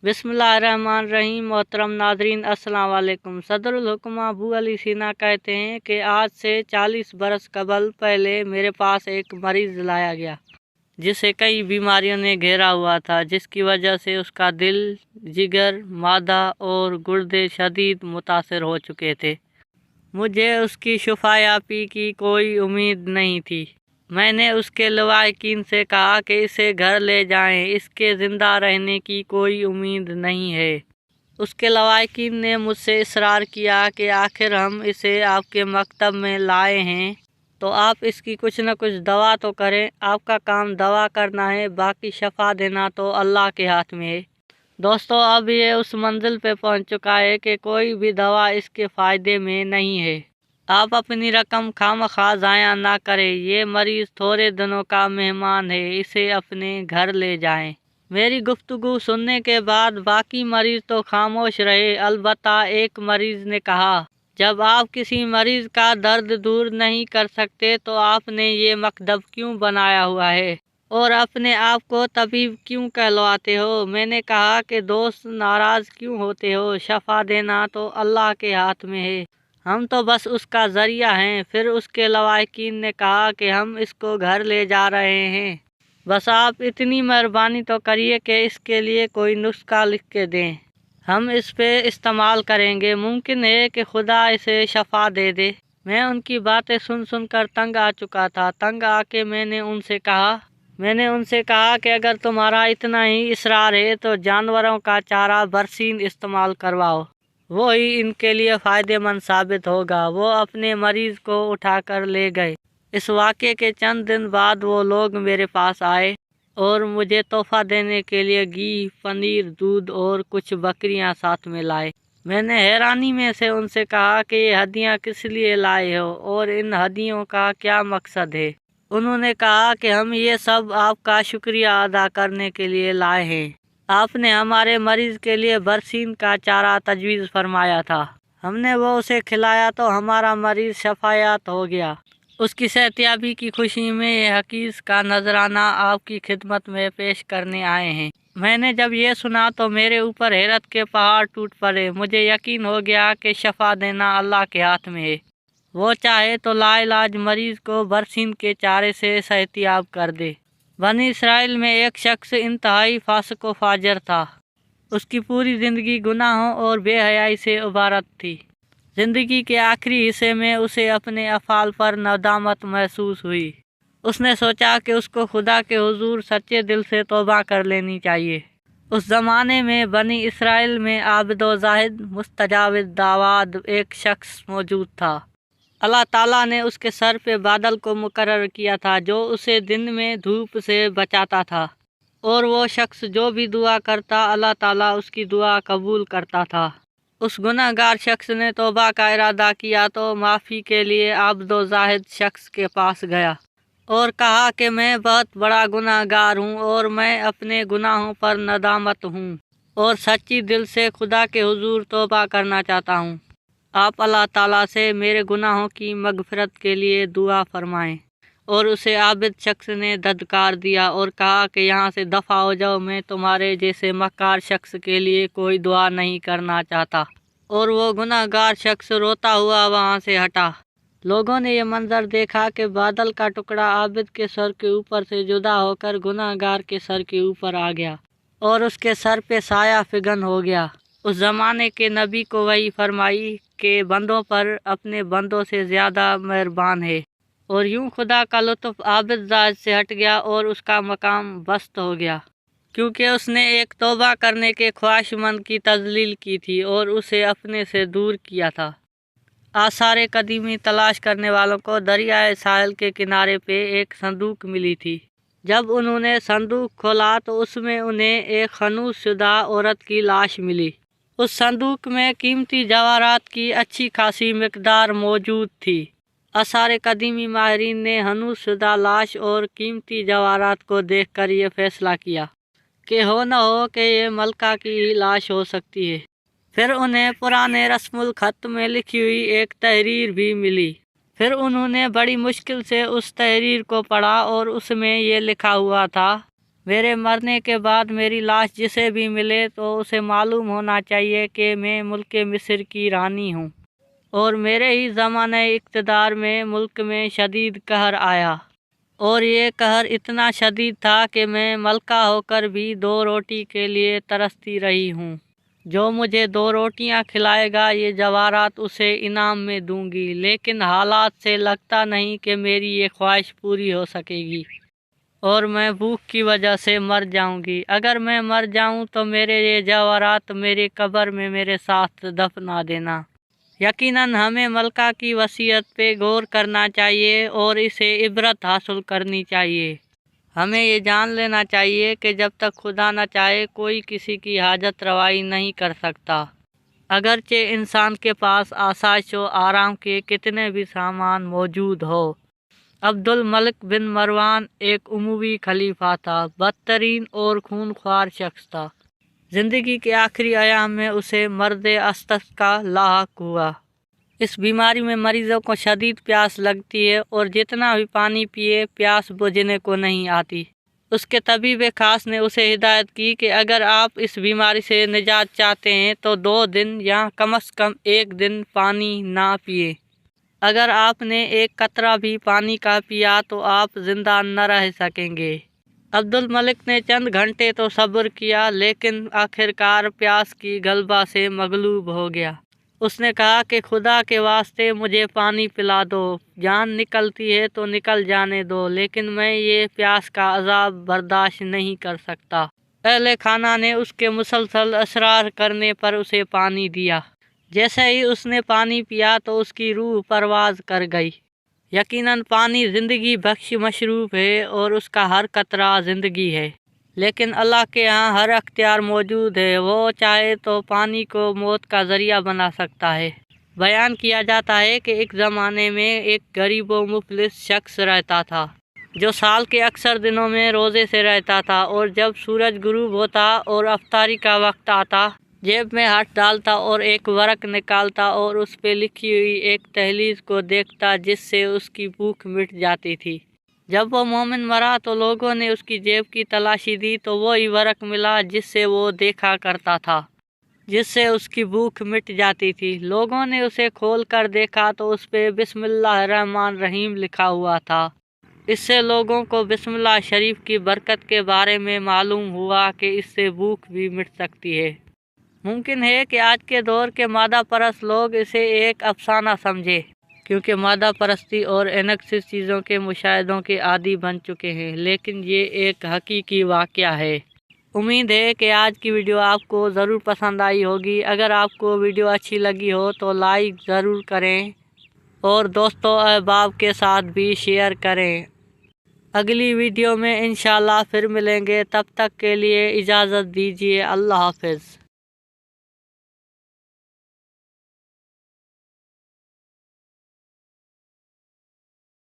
बिस्मिल्लाहिर्रहमानिर्रहीम। मोहतरम नाजरीन, अस्सलाम वालेकुम। सदरुल हुक्मा अबू अली सीना कहते हैं कि आज से 40 बरस कबल पहले मेरे पास एक मरीज़ लाया गया जिसे कई बीमारियों ने घेरा हुआ था, जिसकी वजह से उसका दिल, जिगर, मादा और गुर्दे शदीद मुतासर हो चुके थे। मुझे उसकी शिफायाबी की कोई उम्मीद नहीं थी। मैंने उसके लवाहिकीन से कहा कि इसे घर ले जाएं, इसके ज़िंदा रहने की कोई उम्मीद नहीं है। उसके लवाहिकीन ने मुझसे इसरार किया कि आखिर हम इसे आपके मकतब में लाए हैं, तो आप इसकी कुछ न कुछ दवा तो करें। आपका काम दवा करना है, बाकी शफा देना तो अल्लाह के हाथ में है। दोस्तों, अब ये उस मंजिल पे पहुंच चुका है कि कोई भी दवा इसके फ़ायदे में नहीं है। आप अपनी रकम खामखा ज़ाया ना करें। ये मरीज़ थोड़े दिनों का मेहमान है, इसे अपने घर ले जाएं। मेरी गुफ्तगू सुनने के बाद बाकी मरीज़ तो खामोश रहे। अलबत्ता एक मरीज़ ने कहा, जब आप किसी मरीज़ का दर्द दूर नहीं कर सकते तो आपने ये मकतब क्यों बनाया हुआ है और अपने आप को तबीब क्यों कहलवाते हो? मैंने कहा कि दोस्त, नाराज़ क्यों होते हो? शफा देना तो अल्लाह के हाथ में है, हम तो बस उसका ज़रिया हैं। फिर उसके लवाहिकीन ने कहा कि हम इसको घर ले जा रहे हैं, बस आप इतनी मेहरबानी तो करिए कि इसके लिए कोई नुस्खा लिख के दें, हम इस पे इस्तेमाल करेंगे। मुमकिन है कि खुदा इसे शफा दे दे। मैं उनकी बातें सुन सुन कर तंग आ चुका था। तंग आके मैंने उनसे कहा कि अगर तुम्हारा इतना ही इसरार है तो जानवरों का चारा बरसीन इस्तेमाल करवाओ, वो ही इनके लिए फ़ायदेमंद साबित होगा। वो अपने मरीज़ को उठाकर ले गए। इस वाक़े के चंद दिन बाद वो लोग मेरे पास आए और मुझे तोहफ़ा देने के लिए घी, पनीर, दूध और कुछ बकरियां साथ में लाए। मैंने हैरानी में से उनसे कहा कि ये हदियाँ किस लिए लाए हो और इन हदियों का क्या मकसद है? उन्होंने कहा कि हम ये सब आपका शुक्रिया अदा करने के लिए लाए हैं। आपने हमारे मरीज़ के लिए बरसीन का चारा तजवीज़ फरमाया था, हमने वो उसे खिलाया तो हमारा मरीज़ शफायात हो गया। उसकी सेहतियाबी की खुशी में ये हकीस का नजराना आपकी खिदमत में पेश करने आए हैं। मैंने जब ये सुना तो मेरे ऊपर हैरत के पहाड़ टूट पड़े। मुझे यकीन हो गया कि शफा देना अल्लाह के हाथ में है। वो चाहे तो लाइलाज मरीज़ को बरसीन के चारे से सेहतियाब कर दे। बनी इसराइल में एक शख्स इंतहाई फासिक व फाजर था। उसकी पूरी ज़िंदगी गुनाहों और बेहयाई से इबारत थी। ज़िंदगी के आखिरी हिस्से में उसे अपने अफ़ाल पर नदामत महसूस हुई। उसने सोचा कि उसको खुदा के हुजूर सच्चे दिल से तौबा कर लेनी चाहिए। उस ज़माने में बनी इसराइल में आबिद व ज़ाहिद मुस्तजाबिद दावाद एक शख्स मौजूद था। अल्लाह ताला ने उसके सर पे बादल को मुकर्रर किया था जो उसे दिन में धूप से बचाता था, और वो शख्स जो भी दुआ करता अल्लाह ताला उसकी दुआ कबूल करता था। उस गुनहगार शख्स ने तौबा का इरादा किया तो माफ़ी के लिए आबिद ज़ाहिद शख्स के पास गया और कहा कि मैं बहुत बड़ा गुनहगार हूँ और मैं अपने गुनाहों पर नदामत हूँ और सच्ची दिल से खुदा के हुजूर तौबा करना चाहता हूँ। आप अल्लाह ताला से मेरे गुनाहों की मगफिरत के लिए दुआ फरमाएं। और उसे आबिद शख्स ने धदकार दिया और कहा कि यहाँ से दफ़ा हो जाओ, मैं तुम्हारे जैसे मक्कार शख्स के लिए कोई दुआ नहीं करना चाहता। और वो गुनाहगार शख्स रोता हुआ वहाँ से हटा। लोगों ने यह मंजर देखा कि बादल का टुकड़ा आबिद के सर के ऊपर से जुदा होकर गुनाहगार के सर के ऊपर आ गया और उसके सर पे साया फिगन हो गया। उस ज़माने के नबी को वही फरमाई कि बंदों पर अपने बंदों से ज़्यादा मेहरबान है। और यूं खुदा का लुत्फ़ आबिद ज़ाहिद से हट गया और उसका मकाम बस्त हो गया, क्योंकि उसने एक तौबा करने के ख्वाहिशमंद की तज़लील की थी और उसे अपने से दूर किया था। आसारे कदीमी तलाश करने वालों को दरियाए साहिल के किनारे पे एक संदूक मिली थी। जब उन्होंने संदूक खोला तो उसमें उन्हें एक खनूस शुदा औरत की लाश मिली। उस संदूक में कीमती जवाहरात की अच्छी खासी मिकदार मौजूद थी। आसारे कदीमी माहिरीन ने हनूस शुदा लाश और कीमती जवाहरात को देखकर ये फैसला किया कि हो न हो कि ये मलका की ही लाश हो सकती है। फिर उन्हें पुराने रस्मुल खत में लिखी हुई एक तहरीर भी मिली। फिर उन्होंने बड़ी मुश्किल से उस तहरीर को पढ़ा और उसमें ये लिखा हुआ था میرے مرنے کے بعد میری لاش جسے بھی ملے تو اسے معلوم ہونا چاہیے کہ میں ملک مصر کی رانی ہوں اور میرے ہی زمانہ اقتدار میں ملک میں شدید قہر آیا، اور یہ قہر اتنا شدید تھا کہ میں ملکہ ہو کر بھی 2 روٹی کے لیے ترستی رہی ہوں۔ جو مجھے 2 روٹیاں کھلائے گا یہ جواہرات اسے انعام میں دوں گی، لیکن حالات سے لگتا نہیں کہ میری یہ خواہش پوری ہو سکے گی اور میں بھوک کی وجہ سے مر جاؤں گی۔ اگر میں مر جاؤں تو میرے یہ جواہرات میری قبر میں میرے ساتھ دفنا دینا۔ یقیناً ہمیں ملکہ کی وصیت پہ غور کرنا چاہیے اور اسے عبرت حاصل کرنی چاہیے۔ ہمیں یہ جان لینا چاہیے کہ جب تک خدا نہ چاہے کوئی کسی کی حاجت روائی نہیں کر سکتا، اگرچہ انسان کے پاس آسائش و آرام کے کتنے بھی سامان موجود ہو۔ عبد الملک بن مروان ایک اموی خلیفہ تھا، بدترین اور خونخوار شخص تھا۔ زندگی کے آخری ایام میں اسے مرض استسقا لاحق ہوا۔ اس بیماری میں مریضوں کو شدید پیاس لگتی ہے اور جتنا بھی پانی پیے پیاس بجھنے کو نہیں آتی۔ اس کے طبیب خاص نے اسے ہدایت کی کہ اگر آپ اس بیماری سے نجات چاہتے ہیں تو 2 دن یا کم از کم 1 دن پانی نہ پیے۔ اگر آپ نے 1 قطرہ بھی پانی کا پیا تو آپ زندہ نہ رہ سکیں گے۔ عبد الملک نے چند گھنٹے تو صبر کیا، لیکن آخرکار پیاس کی غلبہ سے مغلوب ہو گیا۔ اس نے کہا کہ خدا کے واسطے مجھے پانی پلا دو، جان نکلتی ہے تو نکل جانے دو، لیکن میں یہ پیاس کا عذاب برداشت نہیں کر سکتا۔ اہل خانہ نے اس کے مسلسل اصرار کرنے پر اسے پانی دیا۔ جیسے ہی اس نے پانی پیا تو اس کی روح پرواز کر گئی۔ یقیناً پانی زندگی بخش مشروب ہے اور اس کا ہر قطرہ زندگی ہے، لیکن اللہ کے ہاں ہر اختیار موجود ہے، وہ چاہے تو پانی کو موت کا ذریعہ بنا سکتا ہے۔ بیان کیا جاتا ہے کہ ایک زمانے میں ایک غریب و مفلس شخص رہتا تھا جو سال کے اکثر دنوں میں روزے سے رہتا تھا، اور جب سورج غروب ہوتا اور افطاری کا وقت آتا جیب میں ہاتھ ڈالتا اور ایک ورق نکالتا اور اس پہ لکھی ہوئی ایک تحریر کو دیکھتا جس سے اس کی بھوک مٹ جاتی تھی۔ جب وہ مومن مرا تو لوگوں نے اس کی جیب کی تلاشی دی تو وہی ورق ملا جس سے وہ دیکھا کرتا تھا، جس سے اس کی بھوک مٹ جاتی تھی۔ لوگوں نے اسے کھول کر دیکھا تو اس پہ بسم اللہ الرحمن الرحیم لکھا ہوا تھا۔ اس سے لوگوں کو بسم اللہ شریف کی برکت کے بارے میں معلوم ہوا کہ اس سے بھوک بھی مٹ سکتی ہے۔ ممکن ہے کہ آج کے دور کے مادہ پرست لوگ اسے ایک افسانہ سمجھے، کیونکہ مادہ پرستی اور انکسس چیزوں کے مشاہدوں کے عادی بن چکے ہیں، لیکن یہ ایک حقیقی واقعہ ہے۔ امید ہے کہ آج کی ویڈیو آپ کو ضرور پسند آئی ہوگی۔ اگر آپ کو ویڈیو اچھی لگی ہو تو لائک ضرور کریں اور دوستوں احباب کے ساتھ بھی شیئر کریں۔ اگلی ویڈیو میں انشاءاللہ پھر ملیں گے، تب تک کے لیے اجازت دیجیے۔ اللہ حافظ۔